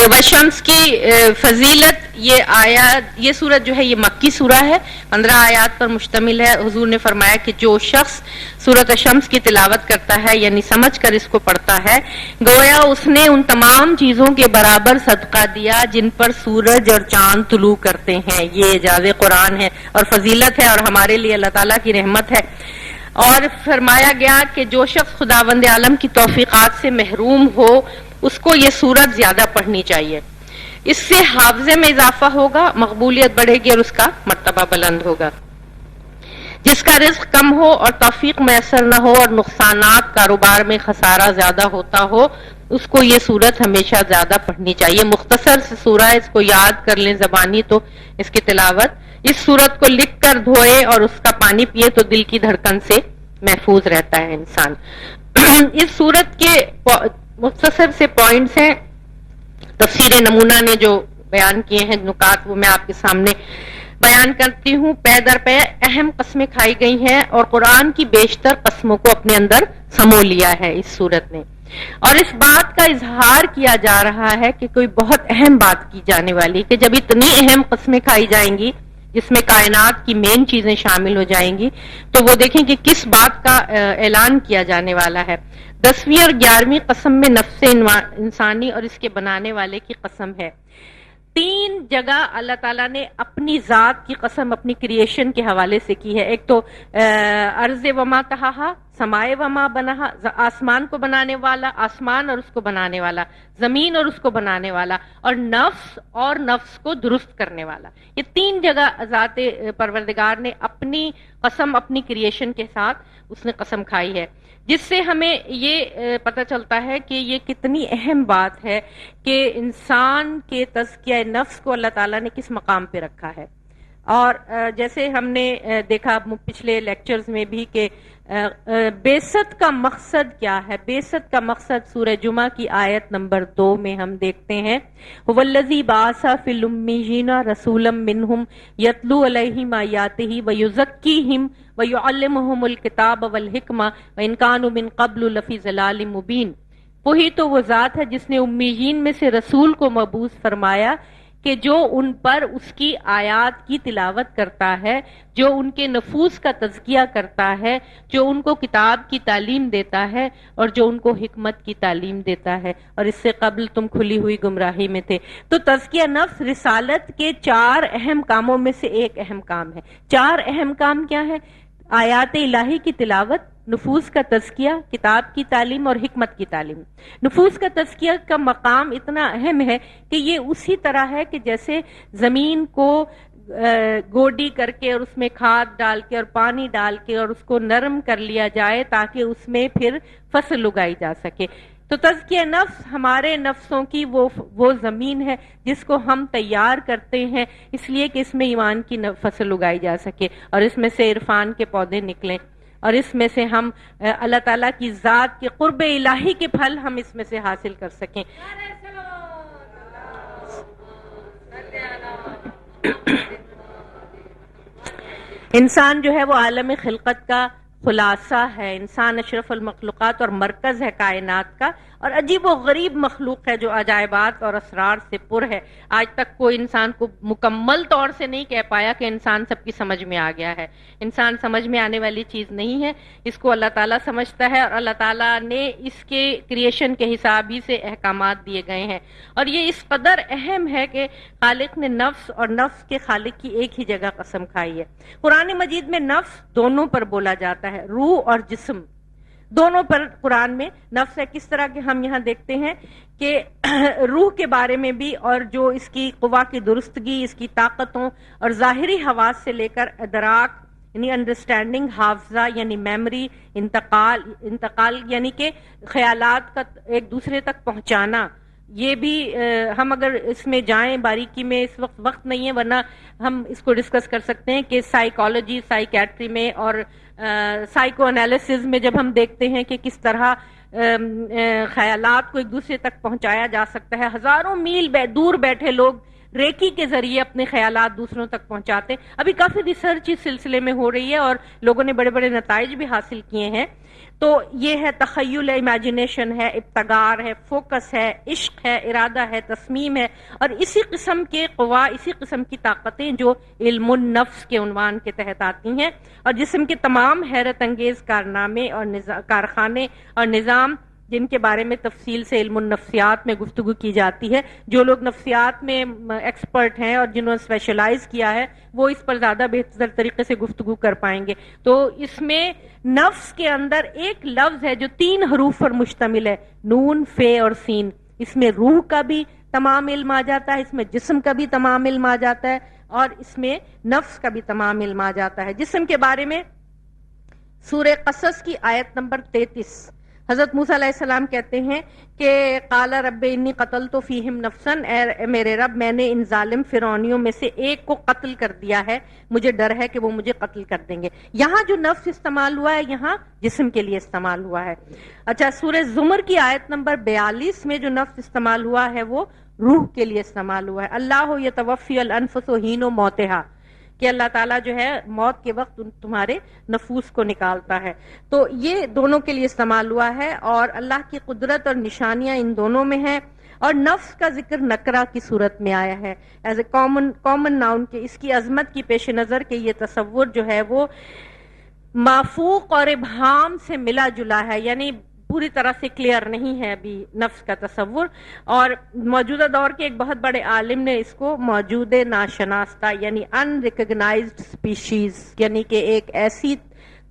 وشمس کی فضیلت، یہ سورت جو ہے یہ مکی سورہ ہے، 15 آیات پر مشتمل ہے۔ حضور نے فرمایا کہ جو شخص سورت شمس کی تلاوت کرتا ہے یعنی سمجھ کر اس کو پڑھتا ہے، گویا اس نے ان تمام چیزوں کے برابر صدقہ دیا جن پر سورج اور چاند طلوع کرتے ہیں۔ یہ اعجاز قرآن ہے اور فضیلت ہے اور ہمارے لیے اللہ تعالیٰ کی رحمت ہے۔ اور فرمایا گیا کہ جو شخص خداوند عالم کی توفیقات سے محروم ہو اس کو یہ سورت زیادہ پڑھنی چاہیے، اس سے حافظے میں اضافہ ہوگا، مقبولیت بڑھے گی اور اس کا مرتبہ بلند ہوگا۔ جس کا رزق کم ہو اور توفیق میسر نہ ہو اور نقصانات کاروبار میں خسارہ زیادہ ہوتا ہو، اس کو یہ سورت ہمیشہ زیادہ پڑھنی چاہیے۔ مختصر سے سورہ، اس کو یاد کر لیں زبانی تو اس کی تلاوت، اس سورت کو لکھ کر دھوئے اور اس کا پانی پیے تو دل کی دھڑکن سے محفوظ رہتا ہے انسان۔ اس سورت کے مختصر سے پوائنٹس ہیں، تفسیر نمونہ نے جو بیان کیے ہیں نکات، وہ میں آپ کے سامنے بیان کرتی ہوں۔ پے در پے اہم قسمیں کھائی گئی ہیں اور قرآن کی بیشتر قسموں کو اپنے اندر سمو لیا ہے اس سورت نے، اور اس بات کا اظہار کیا جا رہا ہے کہ کوئی بہت اہم بات کی جانے والی، کہ جب اتنی اہم قسمیں کھائی جائیں گی جس میں کائنات کی مین چیزیں شامل ہو جائیں گی، تو وہ دیکھیں کہ کس بات کا اعلان کیا جانے والا ہے۔ 10ویں اور 11ویں قسم میں نفس انسانی اور اس کے بنانے والے کی قسم ہے۔ 3 جگہ اللہ تعالیٰ نے اپنی ذات کی قسم اپنی کریشن کے حوالے سے کی ہے۔ ایک تو ارض وما تہاہا، سمائے وما بناہا، آسمان کو بنانے والا، آسمان اور اس کو بنانے والا، زمین اور اس کو بنانے والا، اور نفس کو درست کرنے والا۔ یہ 3 جگہ ذات پروردگار نے اپنی قسم اپنی کریشن کے ساتھ اس نے قسم کھائی ہے، جس سے ہمیں یہ پتہ چلتا ہے کہ یہ کتنی اہم بات ہے کہ انسان کے تزکیہ نفس کو اللہ تعالیٰ نے کس مقام پہ رکھا ہے۔ اور جیسے ہم نے دیکھا پچھلے لیکچرز میں بھی کہ بعثت کا مقصد کیا ہے۔ بعثت کا مقصد سورہ جمعہ کی آیت نمبر 2 میں ہم دیکھتے ہیں، هو الذی بعث فی الامیین رسولا منہم یتلو علیہم آیاتہ ویزکیہم ویعلمہم الکتاب والحکمہ وان کانوا من قبل لفی ضلال مبین۔ وہی تو وہ ذات ہے جس نے امیین میں سے رسول کو مبعوث فرمایا کہ جو ان پر اس کی آیات کی تلاوت کرتا ہے، جو ان کے نفوس کا تزکیہ کرتا ہے، جو ان کو کتاب کی تعلیم دیتا ہے اور جو ان کو حکمت کی تعلیم دیتا ہے، اور اس سے قبل تم کھلی ہوئی گمراہی میں تھے۔ تو تزکیہ نفس رسالت کے 4 اہم کاموں میں سے ایک اہم کام ہے۔ 4 اہم کام کیا ہے؟ آیات الہی کی تلاوت، نفوس کا تزکیہ، کتاب کی تعلیم اور حکمت کی تعلیم۔ نفوس کا تزکیہ کا مقام اتنا اہم ہے کہ یہ اسی طرح ہے کہ جیسے زمین کو گوڈی کر کے اور اس میں کھاد ڈال کے اور پانی ڈال کے اور اس کو نرم کر لیا جائے تاکہ اس میں پھر فصل اگائی جا سکے۔ تو تزکیہ نفس ہمارے نفسوں کی وہ زمین ہے جس کو ہم تیار کرتے ہیں اس لیے کہ اس میں ایمان کی فصل اگائی جا سکے اور اس میں سے عرفان کے پودے نکلیں، اور اس میں سے ہم اللہ تعالیٰ کی ذات کے قرب الہی کے پھل ہم اس میں سے حاصل کر سکیں۔ انسان جو ہے وہ عالم خلقت کا خلاصہ ہے، انسان اشرف المخلوقات اور مرکز ہے کائنات کا، اور عجیب و غریب مخلوق ہے جو عجائبات اور اسرار سے پر ہے۔ آج تک کوئی انسان کو مکمل طور سے نہیں کہہ پایا کہ انسان سب کی سمجھ میں آ گیا ہے۔ انسان سمجھ میں آنے والی چیز نہیں ہے، اس کو اللہ تعالیٰ سمجھتا ہے، اور اللہ تعالیٰ نے اس کے کریشن کے حساب ہی سے احکامات دیے گئے ہیں، اور یہ اس قدر اہم ہے کہ خالق نے نفس اور نفس کے خالق کی ایک ہی جگہ قسم کھائی ہے۔ قرآن مجید میں نفس دونوں پر بولا جاتا ہے، روح اور جسم دونوں پر قرآن میں نفس ہے۔ کس طرح کہ ہم یہاں دیکھتے ہیں کہ روح کے بارے میں بھی، اور جو اس کی قوا کی درستگی، اس کی طاقتوں اور ظاہری حواس سے لے کر ادراک یعنی انڈرسٹینڈنگ، حافظہ یعنی میموری، انتقال یعنی کہ خیالات کا ایک دوسرے تک پہنچانا، یہ بھی ہم اگر اس میں جائیں باریکی میں، اس وقت نہیں ہے، ورنہ ہم اس کو ڈسکس کر سکتے ہیں کہ سائیکالوجی، سائیکیٹری میں اور سائیکو انالیسز میں جب ہم دیکھتے ہیں کہ کس طرح خیالات کو ایک دوسرے تک پہنچایا جا سکتا ہے، ہزاروں میل دور بیٹھے لوگ ریکی کے ذریعے اپنے خیالات دوسروں تک پہنچاتے ہیں. ابھی کافی ریسرچ اس سلسلے میں ہو رہی ہے اور لوگوں نے بڑے بڑے نتائج بھی حاصل کیے ہیں. تو یہ ہے تخیل ہے، امیجنیشن ہے، ابتکار ہے، فوکس ہے، عشق ہے، ارادہ ہے، تصمیم ہے، اور اسی قسم کے قوا، اسی قسم کی طاقتیں جو علم النفس کے عنوان کے تحت آتی ہیں، اور جسم کے تمام حیرت انگیز کارنامے اور کارخانے اور نظام جن کے بارے میں تفصیل سے علم النفسیات میں گفتگو کی جاتی ہے. جو لوگ نفسیات میں ایکسپرٹ ہیں اور جنہوں نے اسپیشلائز کیا ہے وہ اس پر زیادہ بہتر طریقے سے گفتگو کر پائیں گے. تو اس میں نفس کے اندر ایک لفظ ہے جو 3 حروف پر مشتمل ہے، نون، فے اور سین. اس میں روح کا بھی تمام علم آ جاتا ہے، اس میں جسم کا بھی تمام علم آ جاتا ہے، اور اس میں نفس کا بھی تمام علم آ جاتا ہے. جسم کے بارے میں سورہ قصص کی آیت نمبر 33 حضرت موسیٰ علیہ السلام کہتے ہیں کہ قال رب انی قتلت فیہم نفسا، اے میرے رب میں نے ان ظالم فرعونیوں میں سے ایک کو قتل کر دیا ہے، مجھے ڈر ہے کہ وہ مجھے قتل کر دیں گے. یہاں جو نفس استعمال ہوا ہے یہاں جسم کے لیے استعمال ہوا ہے. اچھا، سورہ زمر کی آیت نمبر 42 میں جو نفس استعمال ہوا ہے وہ روح کے لیے استعمال ہوا ہے. اللہ یتوفی الانفس حین موتہا، کہ اللہ تعالیٰ جو ہے موت کے وقت تمہارے نفوس کو نکالتا ہے. تو یہ دونوں کے لیے استعمال ہوا ہے، اور اللہ کی قدرت اور نشانیاں ان دونوں میں ہیں. اور نفس کا ذکر نکرہ کی صورت میں آیا ہے ایز اے کامن ناؤن، کہ اس کی عظمت کی پیش نظر کہ یہ تصور جو ہے وہ مافوق اور ابہام سے ملا جلا ہے، یعنی پوری طرح سے کلیئر نہیں ہے ابھی نفس کا تصور. اور موجودہ دور کے ایک بہت بڑے عالم نے اس کو موجود ناشناستہ یعنی ان ریکگنائزڈ سپیشیز، یعنی کہ ایک ایسی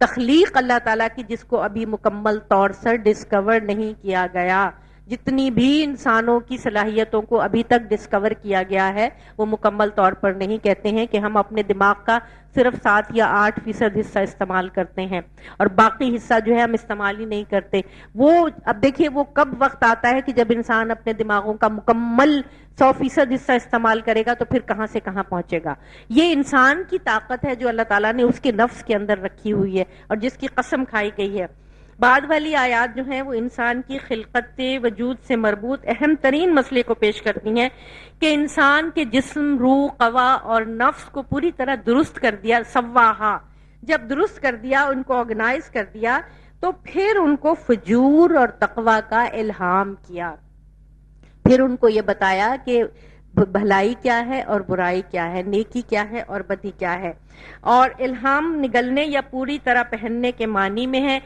تخلیق اللہ تعالیٰ کی جس کو ابھی مکمل طور سے ڈسکور نہیں کیا گیا. جتنی بھی انسانوں کی صلاحیتوں کو ابھی تک ڈسکور کیا گیا ہے وہ مکمل طور پر نہیں. کہتے ہیں کہ ہم اپنے دماغ کا صرف 7 یا 8% حصہ استعمال کرتے ہیں اور باقی حصہ جو ہے ہم استعمال ہی نہیں کرتے. وہ اب دیکھیے وہ کب وقت آتا ہے کہ جب انسان اپنے دماغوں کا مکمل 100% حصہ استعمال کرے گا تو پھر کہاں سے کہاں پہنچے گا. یہ انسان کی طاقت ہے جو اللہ تعالیٰ نے اس کے نفس کے اندر رکھی ہوئی ہے اور جس کی قسم کھائی گئی ہے. بعد والی آیات جو ہیں وہ انسان کی خلقت وجود سے مربوط اہم ترین مسئلے کو پیش کرتی ہیں کہ انسان کے جسم، روح، قوا اور نفس کو پوری طرح درست کر دیا، سواہا. جب درست کر دیا، ان کو آرگنائز کر دیا، تو پھر ان کو فجور اور تقوی کا الہام کیا. پھر ان کو یہ بتایا کہ بھلائی کیا ہے اور برائی کیا ہے، نیکی کیا ہے اور بدی کیا ہے. اور الہام نگلنے یا پوری طرح پہننے کے معنی میں ہے.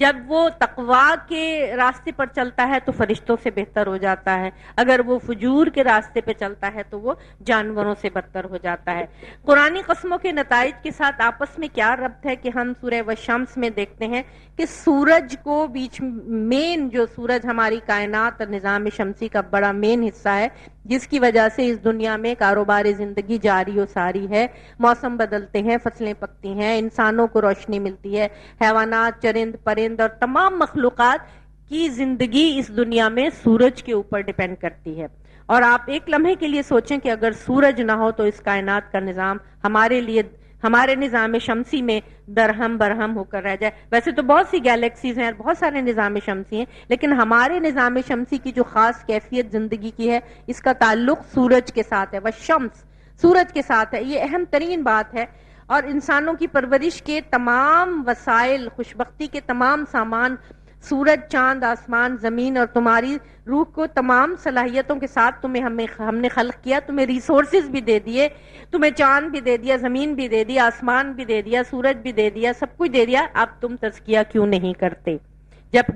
جب وہ تقوی کے راستے پر چلتا ہے تو فرشتوں سے بہتر ہو جاتا ہے، اگر وہ فجور کے راستے پہ چلتا ہے تو وہ جانوروں سے بدتر ہو جاتا ہے. قرآنی قسموں کے نتائج کے ساتھ آپس میں کیا ربط ہے کہ ہم سورہ والشمس میں دیکھتے ہیں کہ سورج کو بیچ مین، جو سورج ہماری کائنات اور نظام شمسی کا بڑا مین حصہ ہے جس کی وجہ سے اس دنیا میں کاروبار زندگی جاری و ساری ہے، موسم بدلتے ہیں، فصلیں پکتی ہیں، انسانوں کو روشنی ملتی ہے، حیوانات، چرند پرند اور تمام مخلوقات کی زندگی اس دنیا میں سورج کے اوپر ڈیپینڈ کرتی ہے. اور آپ ایک لمحے کے لیے سوچیں کہ اگر سورج نہ ہو تو اس کائنات کا نظام ہمارے لیے، ہمارے نظام شمسی میں درہم برہم ہو کر رہ جائے. ویسے تو بہت سی گیلیکسیز ہیں، بہت سارے نظام شمسی ہیں، لیکن ہمارے نظام شمسی کی جو خاص کیفیت زندگی کی ہے اس کا تعلق سورج کے ساتھ ہے، والشمس، سورج کے ساتھ ہے. یہ اہم ترین بات ہے. اور انسانوں کی پرورش کے تمام وسائل، خوشبختی کے تمام سامان، سورج، چاند، آسمان، زمین اور تمہاری روح کو تمام صلاحیتوں کے ساتھ ہم نے خلق کیا. تمہیں ریسورسز بھی دے دیے، تمہیں چاند بھی دے دیا، زمین بھی دے دیا، آسمان بھی دے دیا، سورج بھی دے دیا، سب کچھ دے دیا. اب تم تزکیہ کیوں نہیں کرتے؟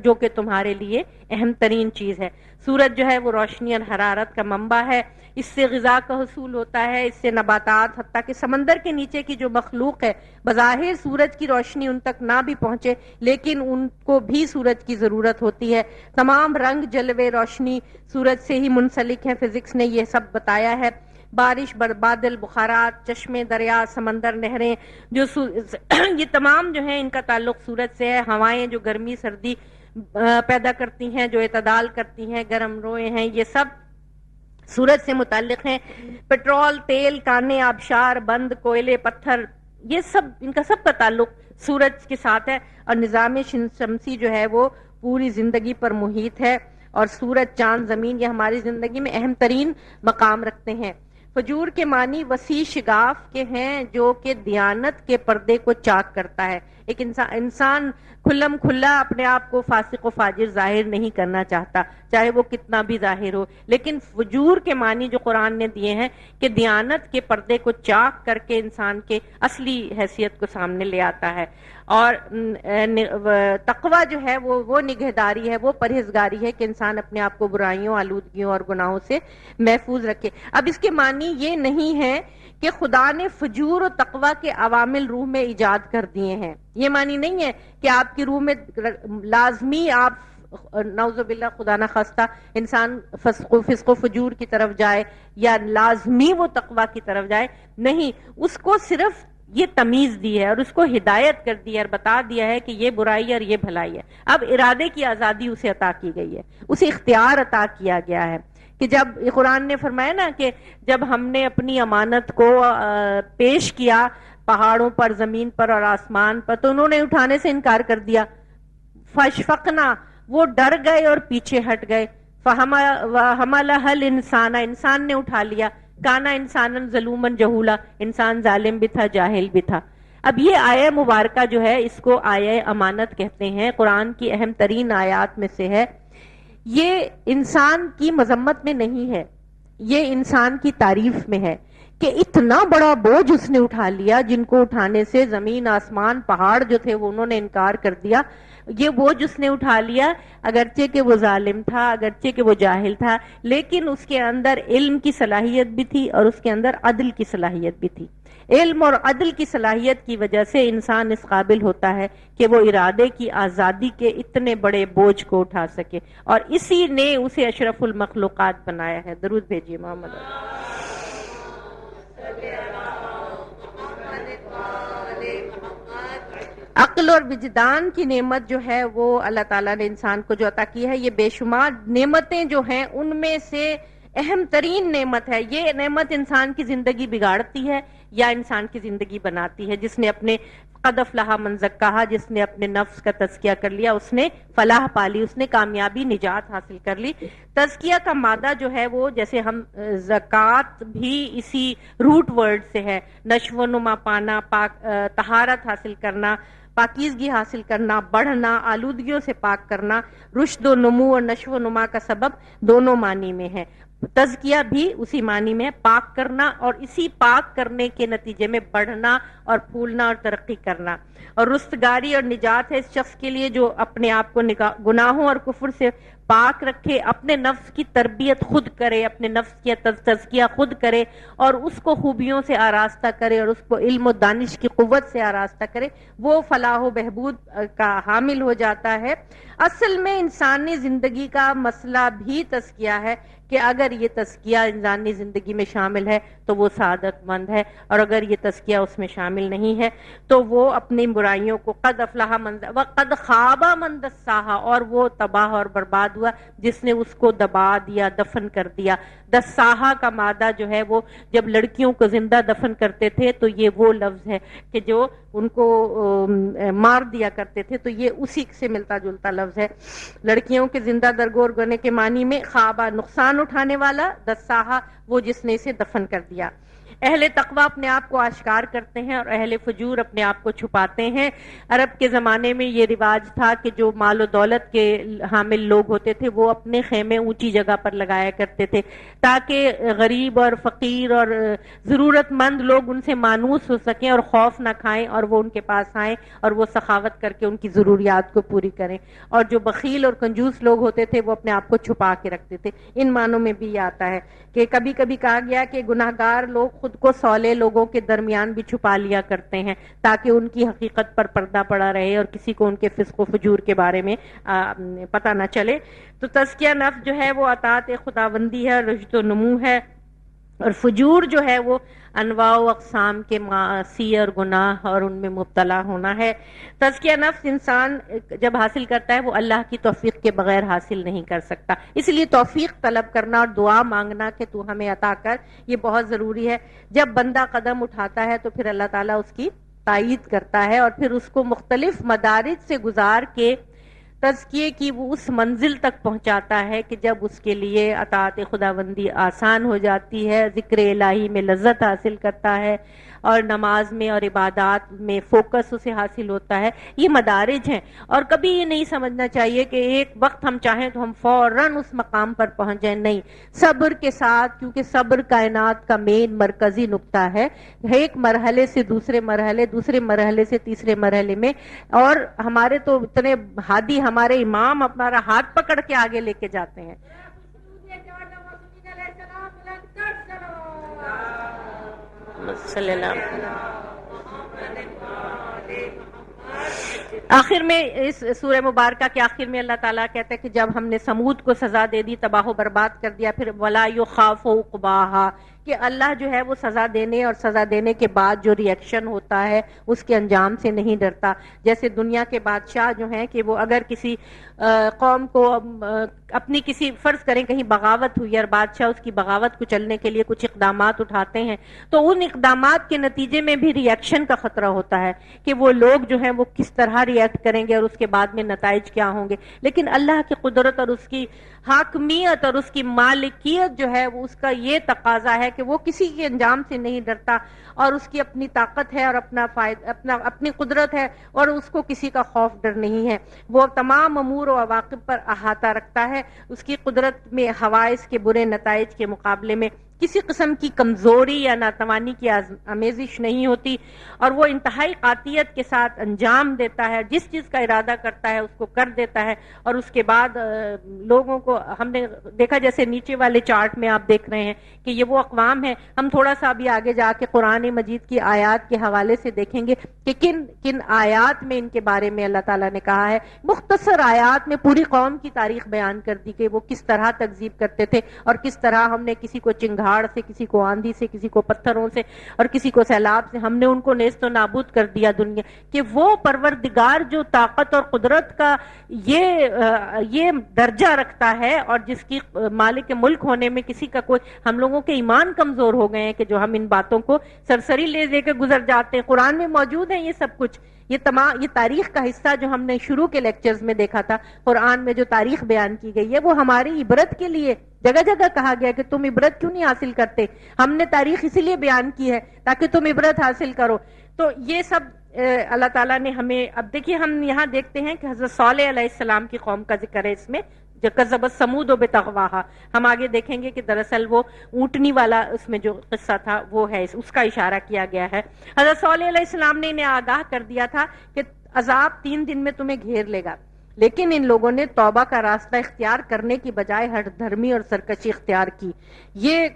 جو کہ تمہارے لیے اہم ترین چیز ہے. سورج جو ہے وہ روشنی اور حرارت کا منبع ہے، اس سے غذا کا حصول ہوتا ہے، اس سے نباتات، حتیٰ کہ سمندر کے نیچے کی جو مخلوق ہے بظاہر سورج کی روشنی ان تک نہ بھی پہنچے لیکن ان کو بھی سورج کی ضرورت ہوتی ہے. تمام رنگ، جلوے، روشنی سورج سے ہی منسلک ہیں. فزکس نے یہ سب بتایا ہے. بارش، بادل، بخارات، چشمے، دریا، سمندر، نہریں، جو یہ تمام جو ہیں ان کا تعلق سورج سے ہے. ہوائیں جو گرمی سردی پیدا کرتی ہیں، جو اعتدال کرتی ہیں، گرم روئے ہیں، یہ سب سورج سے متعلق ہیں. پیٹرول، تیل، کانے، آبشار، بند، کوئلے، پتھر، یہ سب، ان کا سب کا تعلق سورج کے ساتھ ہے. اور نظام شمسی جو ہے وہ پوری زندگی پر محیط ہے، اور سورج، چاند، زمین یہ ہماری زندگی میں اہم ترین مقام رکھتے ہیں. فجور کے معنی وسیع شگاف کے ہیں جو کہ دیانت کے پردے کو چاک کرتا ہے. ایک انسان کھلم کھلا اپنے آپ کو فاسق و فاجر ظاہر نہیں کرنا چاہتا، چاہے وہ کتنا بھی ظاہر ہو، لیکن فجور کے معنی جو قرآن نے دیے ہیں کہ دیانت کے پردے کو چاک کر کے انسان کے اصلی حیثیت کو سامنے لے آتا ہے. اور تقوی جو ہے وہ نگہداری ہے، وہ پرہیزگاری ہے کہ انسان اپنے آپ کو برائیوں، آلودگیوں اور گناہوں سے محفوظ رکھے. اب اس کے معنی یہ نہیں ہے کہ خدا نے فجور و تقوی کے عوامل روح میں ایجاد کر دیے ہیں. یہ معنی نہیں ہے کہ آپ کی روح میں لازمی آپ نعوذ باللہ خدا نہ خواستہ انسان فسق و فجور کی طرف جائے یا لازمی وہ تقوی کی طرف جائے. نہیں، اس کو صرف یہ تمیز دی ہے اور اس کو ہدایت کر دی ہے اور بتا دیا ہے کہ یہ برائی ہے اور یہ بھلائی ہے. اب ارادے کی آزادی اسے عطا کی گئی ہے، اسے اختیار عطا کیا گیا ہے. کہ جب قرآن نے فرمایا نا کہ جب ہم نے اپنی امانت کو پیش کیا پہاڑوں پر، زمین پر اور آسمان پر، تو انہوں نے اٹھانے سے انکار کر دیا. فشفقنا، وہ ڈر گئے اور پیچھے ہٹ گئے. فحملها الانسان، انسان نے اٹھا لیا. کانا انسانا ظلوما جہولا، انسان ظالم بھی تھا، جاہل بھی تھا. اب یہ آیہ مبارکہ جو ہے اس کو آیہ امانت کہتے ہیں، قرآن کی اہم ترین آیات میں سے ہے. یہ انسان کی مذمت میں نہیں ہے، یہ انسان کی تعریف میں ہے کہ اتنا بڑا بوجھ اس نے اٹھا لیا جن کو اٹھانے سے زمین، آسمان، پہاڑ جو تھے وہ انہوں نے انکار کر دیا. یہ بوجھ اس نے اٹھا لیا، اگرچہ کہ وہ ظالم تھا، اگرچہ کہ وہ جاہل تھا، لیکن اس کے اندر علم کی صلاحیت بھی تھی اور اس کے اندر عدل کی صلاحیت بھی تھی. علم اور عدل کی صلاحیت کی وجہ سے انسان اس قابل ہوتا ہے کہ وہ ارادے کی آزادی کے اتنے بڑے بوجھ کو اٹھا سکے، اور اسی نے اسے اشرف المخلوقات بنایا ہے. درود بھیجیے محمد. عقل اور وجدان کی نعمت جو ہے وہ اللہ تعالیٰ نے انسان کو جو عطا کی ہے، یہ بے شمار نعمتیں جو ہیں ان میں سے اہم ترین نعمت ہے. یہ نعمت انسان کی زندگی بگاڑتی ہے یا انسان کی زندگی بناتی ہے. جس نے اپنے قد افلح من زکاہا، جس نے اپنے نفس کا تزکیہ کر لیا، اس نے فلاح پالی، اس نے کامیابی، نجات حاصل کر لی. تزکیہ کا مادہ جو ہے وہ جیسے ہم زکوٰۃ بھی اسی روٹ ورڈ سے ہے، نشو و نما پانا، طہارت حاصل کرنا، پاکیزگی حاصل کرنا، بڑھنا، آلودگیوں سے پاک کرنا. رشد و نمو اور نشو و نما کا سبب دونوں معنی میں ہے. تزکیہ بھی اسی معنی میں پاک کرنا، اور اسی پاک کرنے کے نتیجے میں بڑھنا اور پھولنا اور ترقی کرنا. اور رستگاری اور نجات ہے اس شخص کے لیے جو اپنے آپ کو گناہوں اور کفر سے پاک رکھے، اپنے نفس کی تربیت خود کرے، اپنے نفس کی تزکیہ خود کرے اور اس کو خوبیوں سے آراستہ کرے اور اس کو علم و دانش کی قوت سے آراستہ کرے. وہ فلاح و بہبود کا حامل ہو جاتا ہے. اصل میں انسانی زندگی کا مسئلہ بھی تزکیہ ہے کہ اگر یہ تزکیہ انسانی زندگی میں شامل ہے تو وہ سعادت مند ہے، اور اگر یہ تزکیہ اس میں شامل نہیں ہے تو وہ اپنی برائیوں کو قد افلح من وقد خاب من دساہا، اور وہ تباہ اور برباد ہوا جس نے اس کو دبا دیا، دفن کر دیا. دساہا کا مادہ جو ہے وہ جب لڑکیوں کو زندہ دفن کرتے تھے تو یہ وہ لفظ ہے کہ جو ان کو مار دیا کرتے تھے، تو یہ اسی سے ملتا جلتا لفظ ہے. لڑکیوں کے زندہ درگور کرنے کے معنی میں خوابہ نقصان اٹھانے والا، دساہا وہ جس نے اسے دفن کر دیا. اہل تقوی اپنے آپ کو آشکار کرتے ہیں اور اہل فجور اپنے آپ کو چھپاتے ہیں. عرب کے زمانے میں یہ رواج تھا کہ جو مال و دولت کے حامل لوگ ہوتے تھے وہ اپنے خیمے اونچی جگہ پر لگایا کرتے تھے تاکہ غریب اور فقیر اور ضرورت مند لوگ ان سے مانوس ہو سکیں اور خوف نہ کھائیں، اور وہ ان کے پاس آئیں اور وہ سخاوت کر کے ان کی ضروریات کو پوری کریں. اور جو بخیل اور کنجوس لوگ ہوتے تھے وہ اپنے آپ کو چھپا کے رکھتے تھے. ان معنوں میں بھی یہ آتا ہے کہ کبھی کبھی کہا گیا کہ گناہگار لوگ خود کو سولے لوگوں کے درمیان بھی چھپا لیا کرتے ہیں تاکہ ان کی حقیقت پر پردہ پڑا رہے اور کسی کو ان کے فسق و فجور کے بارے میں پتہ نہ چلے. تو تزکیہ نفس جو ہے وہ اطاعت خداوندی ہے، رشد و نمو ہے، اور فجور جو ہے وہ انواع و اقسام کے معاصی اور گناہ اور ان میں مبتلا ہونا ہے. تزکیہ نفس انسان جب حاصل کرتا ہے وہ اللہ کی توفیق کے بغیر حاصل نہیں کر سکتا. اس لیے توفیق طلب کرنا اور دعا مانگنا کہ تو ہمیں عطا کر، یہ بہت ضروری ہے. جب بندہ قدم اٹھاتا ہے تو پھر اللہ تعالیٰ اس کی تائید کرتا ہے اور پھر اس کو مختلف مدارج سے گزار کے تزکیے کی وہ اس منزل تک پہنچاتا ہے کہ جب اس کے لیے اطاعت خداوندی آسان ہو جاتی ہے، ذکر الہی میں لذت حاصل کرتا ہے، اور نماز میں اور عبادات میں فوکس اسے حاصل ہوتا ہے۔ یہ مدارج ہیں، اور کبھی یہ نہیں سمجھنا چاہیے کہ ایک وقت ہم چاہیں تو ہم فوراً اس مقام پر پہنچ جائیں، نہیں، صبر کے ساتھ، کیونکہ صبر کائنات کا مین مرکزی نقطہ ہے، ایک مرحلے سے دوسرے مرحلے، دوسرے مرحلے سے تیسرے مرحلے میں، اور ہمارے تو اتنے ہادی ہمارے امام ہمارا ہاتھ پکڑ کے آگے لے کے جاتے ہیں۔ صلی اللہ علیہ وسلم۔ آخر میں اس سورہ مبارکہ کے آخر میں اللہ تعالیٰ کہتے ہیں کہ جب ہم نے سمود کو سزا دے دی، تباہ و برباد کر دیا، پھر وَلَا يُخَافُ عُقْبَاهَا، کہ اللہ جو ہے وہ سزا دینے اور سزا دینے کے بعد جو ری ایکشن ہوتا ہے اس کے انجام سے نہیں ڈرتا۔ جیسے دنیا کے بادشاہ جو ہیں کہ وہ اگر کسی قوم کو اپنی کسی فرض کریں کہیں بغاوت ہوئی اور بادشاہ اس کی بغاوت کو چلنے کے لیے کچھ اقدامات اٹھاتے ہیں، تو ان اقدامات کے نتیجے میں بھی ری ایکشن کا خطرہ ہوتا ہے کہ وہ لوگ جو ہیں وہ کس طرح ری ایکٹ کریں گے اور اس کے بعد میں نتائج کیا ہوں گے۔ لیکن اللہ کی قدرت اور اس کی حاکمیت اور اس کی مالکیت جو ہے وہ اس کا یہ تقاضا ہے کہ وہ کسی کے انجام سے نہیں ڈرتا، اور اس کی اپنی طاقت ہے اور اپنی قدرت ہے، اور اس کو کسی کا خوف ڈر نہیں ہے۔ وہ تمام امور و عواقب پر احاطہ رکھتا ہے۔ اس کی قدرت میں حوادث کے برے نتائج کے مقابلے میں کسی قسم کی کمزوری یا ناتوانی کی آمیزش نہیں ہوتی، اور وہ انتہائی قاطعیت کے ساتھ انجام دیتا ہے، جس چیز کا ارادہ کرتا ہے اس کو کر دیتا ہے۔ اور اس کے بعد لوگوں کو ہم نے دیکھا، جیسے نیچے والے چارٹ میں آپ دیکھ رہے ہیں کہ یہ وہ اقوام ہیں۔ ہم تھوڑا سا ابھی آگے جا کے قرآن مجید کی آیات کے حوالے سے دیکھیں گے کہ کن کن آیات میں ان کے بارے میں اللہ تعالیٰ نے کہا ہے۔ مختصر آیات میں پوری قوم کی تاریخ بیان کر دی کہ وہ کس طرح تکذیب کرتے تھے، اور کس طرح ہم نے کسی کو چنگھاڑ سے، کسی کو آندھی سے، کسی کو پتھروں سے، اور کسی کو سیلاب سے ہم نے ان کو نیست و نابود کر دیا دنیا کہ وہ پروردگار جو طاقت اور قدرت کا یہ درجہ رکھتا ہے، اور جس کی مالک ملک ہونے میں کسی کا کوئی، ہم لوگوں کے ایمان کمزور ہو گئے ہیں کہ جو ہم ان باتوں کو سرسری لے دے کے گزر جاتے ہیں۔ قرآن میں موجود ہیں یہ سب کچھ، یہ تاریخ کا حصہ جو ہم نے شروع کے لیکچرز میں دیکھا تھا، قرآن میں جو تاریخ بیان کی گئی ہے وہ ہماری عبرت کے لیے جگہ جگہ کہا گیا کہ تم عبرت کیوں نہیں حاصل کرتے۔ ہم نے تاریخ اسی لیے بیان کی ہے تاکہ تم عبرت حاصل کرو۔ تو یہ سب اللہ تعالیٰ نے ہمیں، اب دیکھیے ہم یہاں دیکھتے ہیں کہ حضرت صالح علیہ السلام کی قوم کا ذکر ہے اس میں، جو کذبت ثمود بطغواہا۔ ہم آگے دیکھیں گے کہ دراصل وہ اونٹنی والا اس میں جو قصہ تھا وہ ہے، اس کا اشارہ کیا گیا ہے۔ حضرت صالح علیہ السلام نے انہیں آگاہ کر دیا تھا کہ عذاب 3 دن میں تمہیں گھیر لے گا، لیکن ان لوگوں نے توبہ کا راستہ اختیار کرنے کی بجائے ہٹ دھرمی اور سرکشی اختیار کی۔ یہ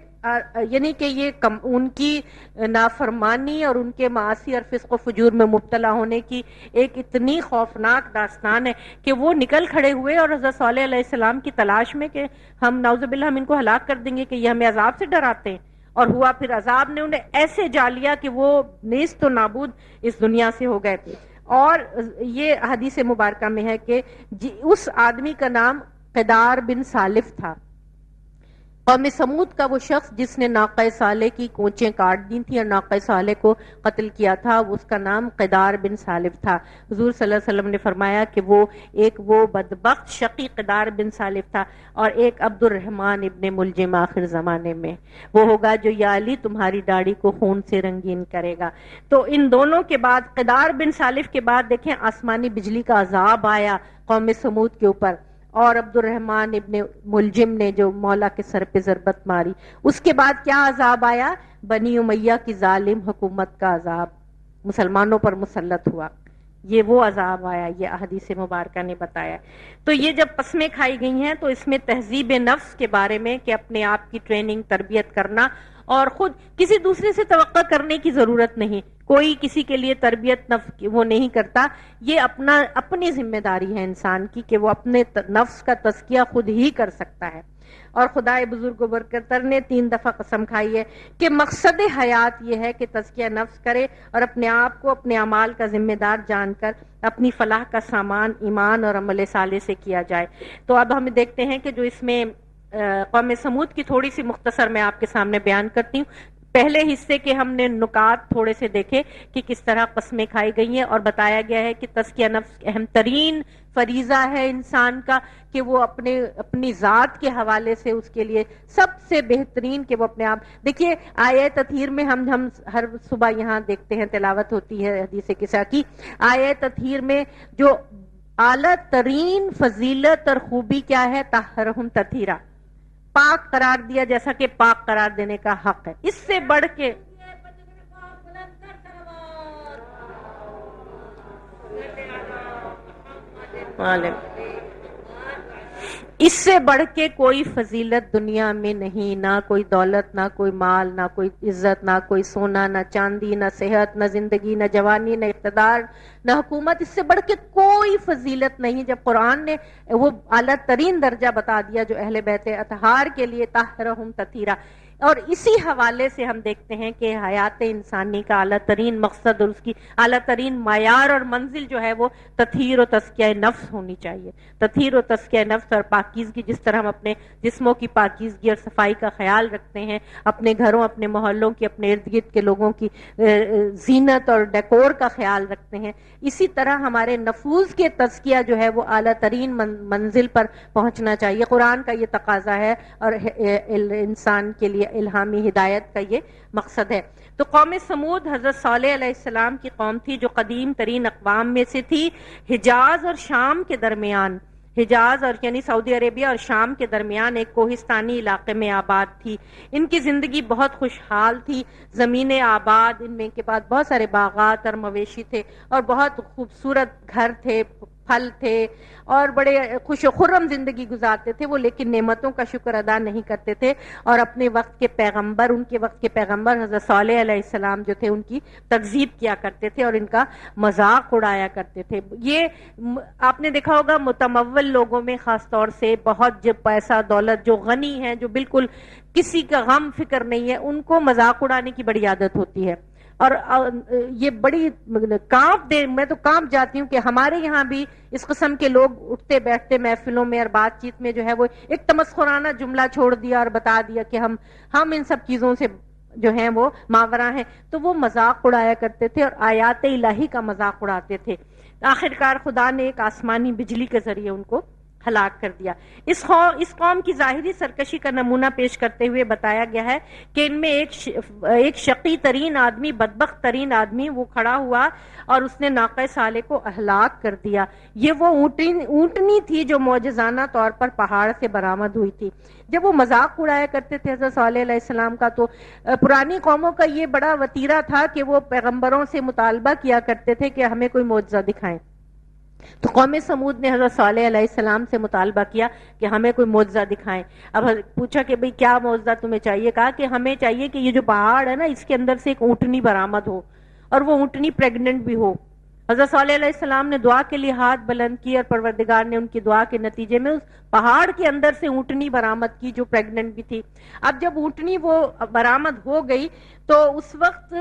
یعنی کہ یہ ان کی نافرمانی اور ان کے معاصی اور فسق و فجور میں مبتلا ہونے کی ایک اتنی خوفناک داستان ہے کہ وہ نکل کھڑے ہوئے اور حضرت صالح علیہ السلام کی تلاش میں کہ ہم نعوذ باللہ ہم ان کو ہلاک کر دیں گے کہ یہ ہمیں عذاب سے ڈراتے ہیں، اور ہوا پھر عذاب نے انہیں ایسے جا لیا کہ وہ نیست و نابود اس دنیا سے ہو گئے۔ اور یہ حدیث مبارکہ میں ہے کہ اس آدمی کا نام قدار بن سالف تھا۔ قوم سمود کا وہ شخص جس نے ناقہ صالح کی کونچیں کاٹ دی تھیں اور ناقہ صالح کو قتل کیا تھا، اس کا نام قدار بن سالف تھا۔ حضور صلی اللہ علیہ وسلم نے فرمایا کہ وہ بدبخت شقی قدار بن سالف تھا، اور ایک عبد الرحمن ابن ملجم آخر زمانے میں وہ ہوگا جو یا علی تمہاری داڑھی کو خون سے رنگین کرے گا۔ تو ان دونوں کے بعد قدار بن سالف کے بعد دیکھیں آسمانی بجلی کا عذاب آیا قوم سمود کے اوپر، اور عبد الرحمن ابن ملجم نے جو مولا کے سر پہ ضربت ماری۔ اس کے بعد کیا عذاب آیا؟ بنی امیہ کی ظالم حکومت کا عذاب مسلمانوں پر مسلط ہوا، یہ وہ عذاب آیا، یہ احادیث مبارکہ نے بتایا۔ تو یہ جب قسمیں کھائی گئی ہیں تو اس میں تہذیب نفس کے بارے میں کہ اپنے آپ کی ٹریننگ تربیت کرنا، اور خود کسی دوسرے سے توقع کرنے کی ضرورت نہیں، کوئی کسی کے لیے تربیت نفس وہ نہیں کرتا، یہ اپنی ذمہ داری ہے انسان کی کہ وہ اپنے نفس کا تزکیہ خود ہی کر سکتا ہے۔ اور خدائے بزرگ و برکتر نے 3 دفعہ قسم کھائی ہے کہ مقصد حیات یہ ہے کہ تزکیہ نفس کرے اور اپنے آپ کو اپنے اعمال کا ذمہ دار جان کر اپنی فلاح کا سامان ایمان اور عمل صالح سے کیا جائے۔ تو اب ہم دیکھتے ہیں کہ جو اس میں قوم سمود کی تھوڑی سی مختصر میں آپ کے سامنے بیان کرتی ہوں۔ پہلے حصے کے ہم نے نکات تھوڑے سے دیکھے کہ کس طرح قسمیں کھائی گئی ہیں، اور بتایا گیا ہے کہ تزکیہ نفس اہم ترین فریضہ ہے انسان کا، کہ وہ اپنی ذات کے حوالے سے اس کے لیے سب سے بہترین کہ وہ اپنے آپ دیکھیے آیہ تطہیر میں ہم ہر صبح یہاں دیکھتے ہیں تلاوت ہوتی ہے حدیث قصہ کی، آیہ تطہیر میں جو اعلیٰ ترین فضیلت اور خوبی کیا ہے، طہرہم تطہیرا، پاک قرار دیا جیسا کہ پاک قرار دینے کا حق ہے، اس سے بڑھ کے اس سے بڑھ کے کوئی فضیلت دنیا میں نہیں، نہ کوئی دولت، نہ کوئی مال، نہ کوئی عزت، نہ کوئی سونا، نہ چاندی، نہ صحت، نہ زندگی، نہ جوانی، نہ اقتدار، نہ حکومت، اس سے بڑھ کے کوئی فضیلت نہیں۔ جب قرآن نے وہ اعلیٰ ترین درجہ بتا دیا جو اہل بیت اطہار کے لیے، طہرہم تطہیرا، اور اسی حوالے سے ہم دیکھتے ہیں کہ حیات انسانی کا اعلیٰ ترین مقصد اور اس کی اعلیٰ ترین معیار اور منزل جو ہے وہ تطہیر و تزکیہ نفس ہونی چاہیے۔ تطہیر و تزکیہ نفس اور پاکیزگی، جس طرح ہم اپنے جسموں کی پاکیزگی اور صفائی کا خیال رکھتے ہیں، اپنے گھروں، اپنے محلوں کی، اپنے ارد گرد کے لوگوں کی زینت اور ڈیکور کا خیال رکھتے ہیں، اسی طرح ہمارے نفوذ کے تزکیہ جو ہے وہ اعلیٰ ترین منزل پر پہنچنا چاہیے۔ قرآن کا یہ تقاضا ہے اور انسان کے لیے الہامی ہدایت کا یہ مقصد ہے۔ تو قوم سمود حضرت صالح علیہ السلام کی قوم تھی جو قدیم ترین اقوام میں سے تھی، حجاز اور شام کے درمیان، حجاز اور یعنی سعودی عربیہ اور شام کے درمیان ایک کوہستانی علاقے میں آباد تھی۔ ان کی زندگی بہت خوشحال تھی، زمینیں آباد، ان میں کے بعد بہت سارے باغات اور مویشی تھے، اور بہت خوبصورت گھر تھے، پھل تھے، اور بڑے خوش و خرم زندگی گزارتے تھے وہ، لیکن نعمتوں کا شکر ادا نہیں کرتے تھے، اور اپنے وقت کے پیغمبر، ان کے وقت کے پیغمبر حضرت صالح علیہ السلام جو تھے ان کی تکذیب کیا کرتے تھے اور ان کا مذاق اڑایا کرتے تھے۔ یہ آپ نے دیکھا ہوگا متمول لوگوں میں خاص طور سے، بہت جو پیسہ دولت، جو غنی ہیں، جو بالکل کسی کا غم فکر نہیں ہے، ان کو مذاق اڑانے کی بڑی عادت ہوتی ہے، اور یہ بڑی میں تو کانپ جاتی ہوں کہ ہمارے یہاں بھی اس قسم کے لوگ اٹھتے بیٹھتے محفلوں میں اور بات چیت میں جو ہے وہ ایک تمسخرانہ جملہ چھوڑ دیا اور بتا دیا کہ ہم ان سب چیزوں سے جو ہیں وہ ماورا ہیں، تو وہ مذاق اڑایا کرتے تھے اور آیات الہی کا مذاق اڑاتے تھے۔ آخرکار خدا نے ایک آسمانی بجلی کے ذریعے ان کو ہلاک کر دیا۔ اس قوم کی ظاہری سرکشی کا نمونہ پیش کرتے ہوئے بتایا گیا ہے کہ ان میں ایک شقی ترین آدمی، بدبخت ترین آدمی وہ کھڑا ہوا اور اس نے ناقہ صالح کو ہلاک کر دیا۔ یہ وہ اونٹنی تھی جو معجزانہ طور پر پہاڑ سے برآمد ہوئی تھی۔ جب وہ مذاق اڑایا کرتے تھے حضرت صالح علیہ السلام کا، تو پرانی قوموں کا یہ بڑا وتیرہ تھا کہ وہ پیغمبروں سے مطالبہ کیا کرتے تھے کہ ہمیں کوئی معجزہ دکھائیں۔ تو قوم سمود نے حضرت صالح علیہ السلام سے مطالبہ کیا کہ ہمیں کوئی معجزہ دکھائیں۔ اب پوچھا کہ بھئی کیا معجزہ تمہیں چاہیے؟ کہا کہ ہمیں چاہیے کہ یہ جو پہاڑ ہے نا، اس کے اندر سے ایک اونٹنی برآمد ہو، اور وہ اونٹنی پریگننٹ بھی ہو۔ حضرت صالح علیہ السلام نے دعا کے لیے ہاتھ بلند کی، اور پروردگار نے ان کی دعا کے نتیجے میں اس پہاڑ کے اندر سے اونٹنی برآمد کی جو پریگننٹ بھی تھی۔ اب جب اونٹنی وہ برآمد ہو گئی تو اس وقت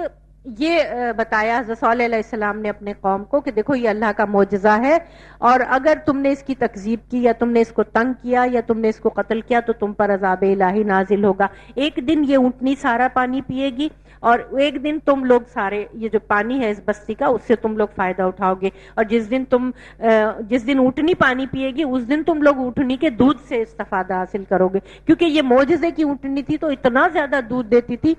یہ بتایا حضرت صالح علیہ السلام نے اپنے قوم کو کہ دیکھو یہ اللہ کا معجزہ ہے، اور اگر تم نے اس کی تکذیب کی یا تم نے اس کو تنگ کیا یا تم نے اس کو قتل کیا تو تم پر عذاب الہی نازل ہوگا۔ ایک دن یہ اونٹنی سارا پانی پیے گی، اور ایک دن تم لوگ سارے یہ جو پانی ہے اس بستی کا، اس سے تم لوگ فائدہ اٹھاؤ گے، اور جس دن اونٹنی پانی پیے گی اس دن تم لوگ اونٹنی کے دودھ سے استفادہ حاصل کرو گے، کیونکہ یہ معجزے کی اونٹنی تھی تو اتنا زیادہ دودھ دیتی تھی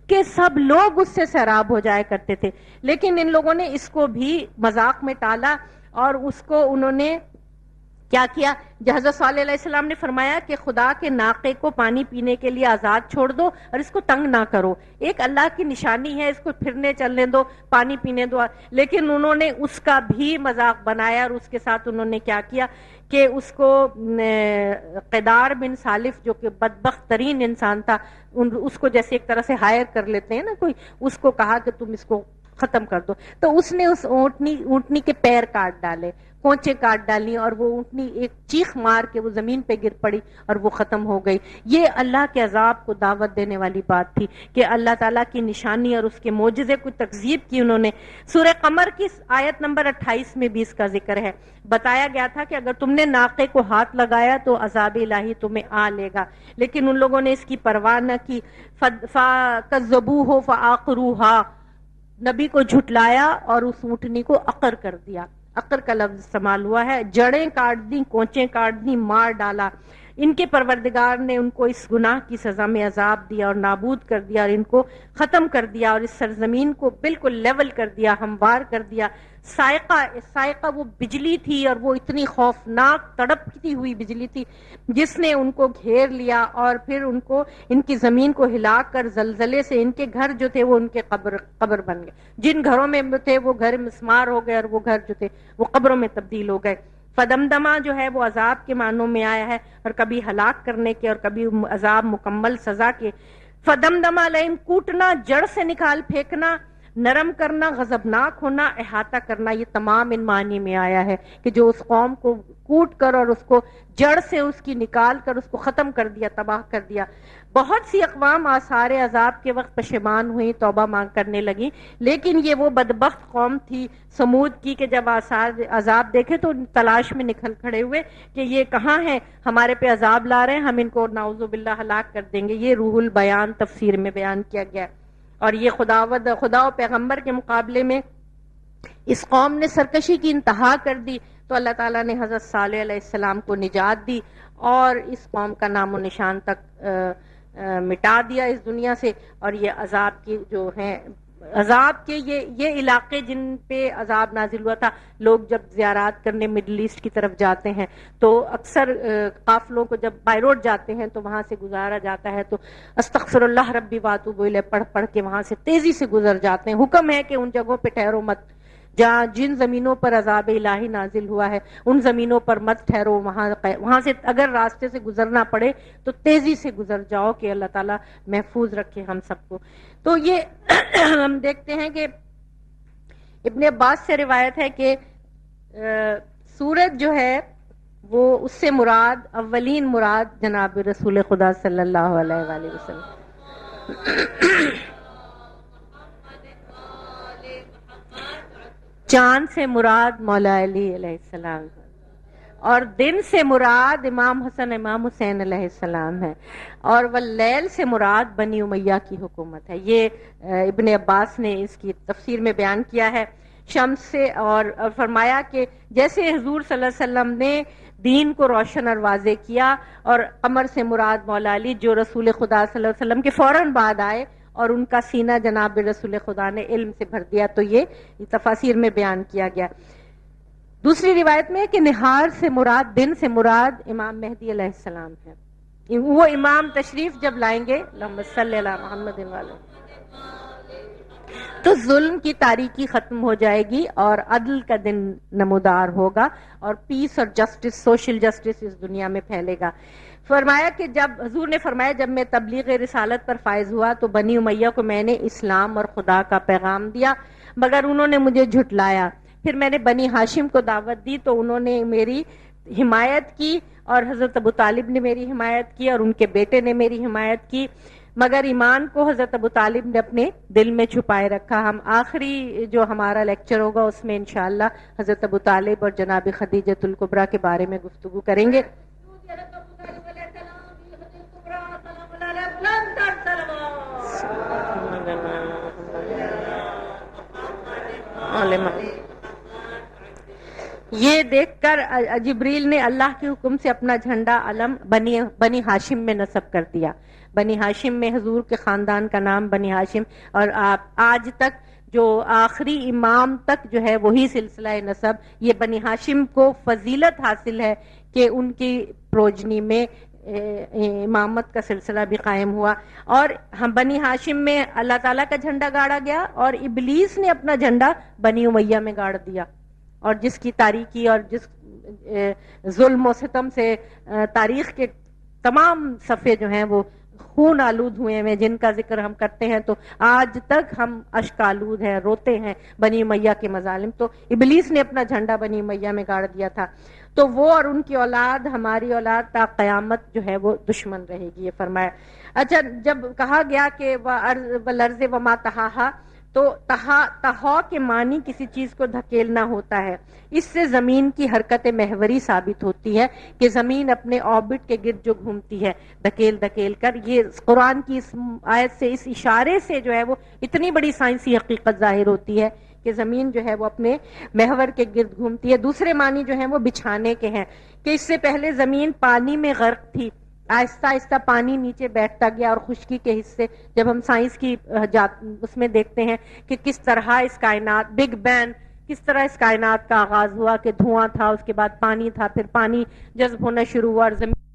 کہ سب لوگ اس سے سیراب ہو جایا کرتے تھے۔ لیکن ان لوگوں نے اس کو بھی مذاق میں ٹالا، اور اس کو انہوں نے کیا کیا؟ حضرت صالح علیہ السلام نے فرمایا کہ خدا کے ناقے کو پانی پینے کے لیے آزاد چھوڑ دو اور اس کو تنگ نہ کرو، ایک اللہ کی نشانی ہے، اس کو پھرنے چلنے دو، پانی پینے دو۔ لیکن انہوں نے اس کا بھی مذاق بنایا، اور اس کے ساتھ انہوں نے کیا کیا کہ اس کو قدار بن سالف جو کہ بدبخت ترین انسان تھا، اس کو جیسے ایک طرح سے ہائر کر لیتے ہیں نا کوئی، اس کو کہا کہ تم اس کو ختم کر دو، تو اس نے اس اونٹنی کے پیر کاٹ ڈالے، کونچے کاٹ ڈالی اور وہ اونٹنی ایک چیخ مار کے وہ زمین پہ گر پڑی اور وہ ختم ہو گئی. یہ اللہ کے عذاب کو دعوت دینے والی بات تھی کہ اللہ تعالیٰ کی نشانی اور اس کے معجزے کو تکذیب کی انہوں نے. سورہ قمر کی آیت نمبر 28 میں بھی اس کا ذکر ہے. بتایا گیا تھا کہ اگر تم نے ناقے کو ہاتھ لگایا تو عذاب الہی تمہیں آ لے گا، لیکن ان لوگوں نے اس کی پرواہ نہ کی. فَكَذَّبُوهُ فَعَقَرُوهَا، نبی کو جھٹلایا اور اس اونٹنی کو عقر کر دیا. عقر کا لفظ استعمال ہوا ہے، جڑیں کاٹ دیں، کونچیں کاٹ دیں، مار ڈالا. ان کے پروردگار نے ان کو اس گناہ کی سزا میں عذاب دیا اور نابود کر دیا اور ان کو ختم کر دیا اور اس سرزمین کو بالکل لیول کر دیا، ہموار کر دیا. سائقہ وہ بجلی تھی اور وہ اتنی خوفناک تڑپتی ہوئی بجلی تھی جس نے ان کو گھیر لیا اور پھر ان کو ان کی زمین کو ہلا کر زلزلے سے ان کے گھر جو تھے وہ ان کے قبر بن گئے. جن گھروں میں تھے وہ گھر مسمار ہو گئے اور وہ گھر جو تھے وہ قبروں میں تبدیل ہو گئے. فدمدمہ جو ہے وہ عذاب کے معنوں میں آیا ہے اور کبھی ہلاک کرنے کے اور کبھی عذاب مکمل سزا کے. فدمدمہ علیہم، کوٹنا، جڑ سے نکال پھینکنا، نرم کرنا، غضبناک ہونا، احاطہ کرنا، یہ تمام ان معنی میں آیا ہے کہ جو اس قوم کو کوٹ کر اور اس کو جڑ سے اس کی نکال کر اس کو ختم کر دیا، تباہ کر دیا. بہت سی اقوام آثار عذاب کے وقت پشیمان ہوئی، توبہ مانگ کرنے لگی، لیکن یہ وہ بدبخت قوم تھی سمود کی کہ جب آثار عذاب دیکھے تو تلاش میں نکل کھڑے ہوئے کہ یہ کہاں ہیں، ہمارے پہ عذاب لا رہے ہیں، ہم ان کو نعوذ باللہ ہلاک کر دیں گے. یہ روح البیان تفسیر میں بیان کیا گیا ہے. اور یہ خدا و پیغمبر کے مقابلے میں اس قوم نے سرکشی کی انتہا کر دی تو اللہ تعالیٰ نے حضرت صالح علیہ السلام کو نجات دی اور اس قوم کا نام و نشان تک مٹا دیا اس دنیا سے. اور یہ عذاب کی جو ہیں عذاب کے یہ علاقے جن پہ عذاب نازل ہوا تھا، لوگ جب زیارات کرنے مڈل ایسٹ کی طرف جاتے ہیں تو اکثر قافلوں کو جب بائی روڈ جاتے ہیں تو وہاں سے گزارا جاتا ہے تو استغفر اللہ ربی واتوب الیہ پڑھ پڑھ کے وہاں سے تیزی سے گزر جاتے ہیں. حکم ہے کہ ان جگہوں پہ ٹھہرو مت، جہاں جن زمینوں پر عذاب الہی نازل ہوا ہے ان زمینوں پر مت ٹھہرو، وہاں سے اگر راستے سے گزرنا پڑے تو تیزی سے گزر جاؤ کہ اللہ تعالیٰ محفوظ رکھے ہم سب کو. تو یہ ہم دیکھتے ہیں کہ ابن عباس سے روایت ہے کہ سورج جو ہے وہ اس سے مراد اولین مراد جناب رسول خدا صلی اللہ علیہ وآلہ وسلم. چاند سے مراد مولا علی علیہ السلام اور دن سے مراد امام حسن امام حسین علیہ السلام ہے اور واللیل سے مراد بنی امیہ کی حکومت ہے. یہ ابن عباس نے اس کی تفسیر میں بیان کیا ہے. شمس سے اور فرمایا کہ جیسے حضور صلی اللہ علیہ وسلم نے دین کو روشن اور واضح کیا اور قمر سے مراد مولا علی جو رسول خدا صلی اللہ علیہ وسلم کے فوراً بعد آئے اور ان کا سینہ جناب رسول خدا نے علم سے بھر دیا، تو یہ تفاسیر میں بیان کیا گیا. دوسری روایت میں کہ نہار سے مراد دن سے مراد امام مہدی علیہ السلام ہے. وہ امام تشریف جب لائیں گے اللہم صلی علی محمد والے تو ظلم کی تاریکی ختم ہو جائے گی اور عدل کا دن نمودار ہوگا اور پیس اور جسٹس، سوشل جسٹس اس دنیا میں پھیلے گا. فرمایا کہ جب حضور نے فرمایا جب میں تبلیغ رسالت پر فائز ہوا تو بنی امیہ کو میں نے اسلام اور خدا کا پیغام دیا مگر انہوں نے مجھے جھٹلایا. پھر میں نے بنی ہاشم کو دعوت دی تو انہوں نے میری حمایت کی اور حضرت ابو طالب نے میری حمایت کی اور ان کے بیٹے نے میری حمایت کی، مگر ایمان کو حضرت ابو طالب نے اپنے دل میں چھپائے رکھا. ہم آخری جو ہمارا لیکچر ہوگا اس میں انشاءاللہ حضرت ابو طالب اور جناب خدیجۃ الکبریٰ کے بارے میں گفتگو کریں گے. یہ دیکھ کر جبریل نے اللہ کے حکم سے اپنا جھنڈا علم بنی ہاشم میں نصب کر دیا. بنی ہاشم میں حضور کے خاندان کا نام بنی ہاشم اور آج تک جو آخری امام تک جو ہے وہی سلسلہ نسب یہ بنی ہاشم کو فضیلت حاصل ہے کہ ان کی پروجنی میں امامت کا سلسلہ بھی قائم ہوا. اور ہم بنی ہاشم میں اللہ تعالیٰ کا جھنڈا گاڑا گیا اور ابلیس نے اپنا جھنڈا بنی امیہ میں گاڑ دیا اور جس کی تاریکی اور جس ظلم و ستم سے تاریخ کے تمام صفحے جو ہیں وہ خون آلود ہوئے ہیں، جن کا ذکر ہم کرتے ہیں تو آج تک ہم اشک آلود ہیں، روتے ہیں بنی امیہ کے مظالم. تو ابلیس نے اپنا جھنڈا بنی امیہ میں گاڑ دیا تھا، تو وہ اور ان کی اولاد، ہماری اولاد تا قیامت جو ہے وہ دشمن رہے گی، یہ فرمایا. اچھا، جب کہا گیا کہ وَالْأَرْضِ وَمَا طَحَاهَا، تو تہا کے معنی کسی چیز کو دھکیلنا ہوتا ہے. اس سے زمین کی حرکت محوری ثابت ہوتی ہے کہ زمین اپنے آربٹ کے گرد جو گھومتی ہے دھکیل کر. یہ قرآن کی اس آیت سے، اس اشارے سے جو ہے وہ اتنی بڑی سائنسی حقیقت ظاہر ہوتی ہے کہ زمین جو ہے وہ اپنے محور کے گرد گھومتی ہے. دوسرے معنی جو ہیں وہ بچھانے کے ہیں کہ اس سے پہلے زمین پانی میں غرق تھی، آہستہ آہستہ پانی نیچے بیٹھتا گیا، اور خشکی کے حصے جب ہم سائنس کی اس میں دیکھتے ہیں کہ کس طرح اس کائنات بگ بینگ، کس طرح اس کائنات کا آغاز ہوا کہ دھواں تھا، اس کے بعد پانی تھا، پھر پانی جذب ہونا شروع ہوا اور زمین